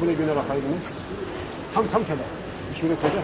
bu ne gönder akayını. Tam kele. İşini koca.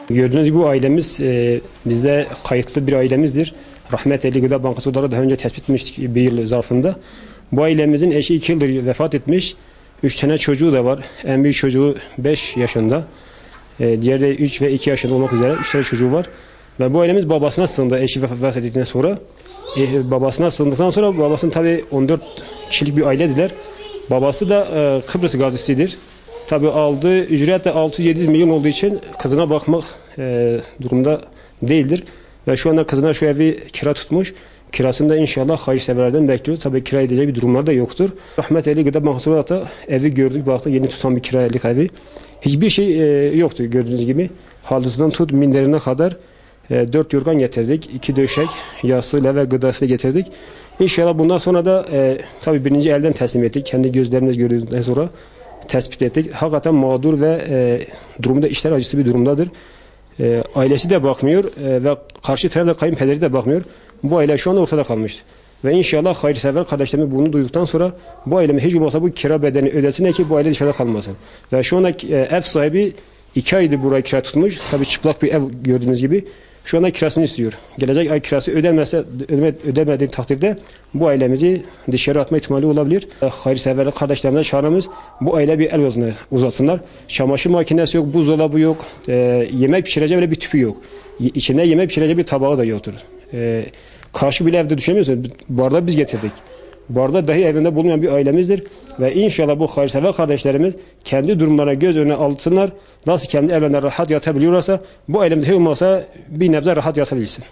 Gördüğünüz gibi bu ailemiz bizde kayıtlı bir ailemizdir. Rahmetli Gıda Bankası olarak daha önce tespit etmiştik bir yıl zarfında. Bu ailemizin eşi 2 yıldır vefat etmiş. 3 tane çocuğu da var. En büyük çocuğu 5 yaşında. Diğeri de 3 ve 2 yaşında olmak üzere 3 tane çocuğu var. Ve bu ailemiz babasına sığındı eşi vefat ettikten sonra. Babasına sığındıktan sonra babasının tabii 14 kişilik bir ailediler. Babası da Kıbrıs gazisidir. Tabii aldığı ücret de 600-700 milyon olduğu için kızına bakmak durumda değildir. Ve şu anda kızına şu evi kira tutmuş. Kirasını da inşallah hayırseverlerden bekliyor. Tabii kira edecek bir durumlar da yoktur. Rahmetli Gıda Bankası olarak da evi gördük, baktık yeni tutan bir kiralık evi. Hiçbir şey yoktu gördüğünüz gibi. Halısından tut minderine kadar 4 yorgan getirdik. 2 döşek, yasıyla ve gıdasıyla getirdik. İnşallah bundan sonra da tabii birinci elden teslim ettik. Kendi gözlerimizle gördükten sonra tespit ettik. Hakikaten mağdur ve durumda işler acısı bir durumdadır. Ailesi de bakmıyor ve karşı tarafta kayınpederi de bakmıyor. Bu aile şu an ortada kalmıştı. Ve inşallah hayırsever kardeşlerimiz bunu duyduktan sonra bu ailemiz hiç olmazsa bu kira bedelini ödesin ki bu aile dışarıda kalmasın. Ve şu anda ev sahibi 2 aydır burayı kira tutmuş. Tabii çıplak bir ev gördüğünüz gibi. Şu anda kirasını istiyor. Gelecek ay kirası ödemediği takdirde bu ailemizi dışarı atma ihtimali olabilir. Hayırseverlik kardeşlerimize çağrımız bu aile bir el uzatsınlar. Çamaşır makinesi yok, buzdolabı yok, yemek pişirecek böyle bir tüpü yok. İçinde yemek pişirecek bir tabağı da yoktur. Karşı bile evde düşünemiyorsunuz. Bardağı biz getirdik. Bardağı dahi evinde bulunmayan bir ailemizdir. Ve inşallah bu hayırsever kardeşlerimiz kendi durumlarına göz önüne alsınlar. Nasıl kendi evlerinde rahat yatabiliyorlarsa bu ailemde olmasa bir nebze rahat yatabilsin.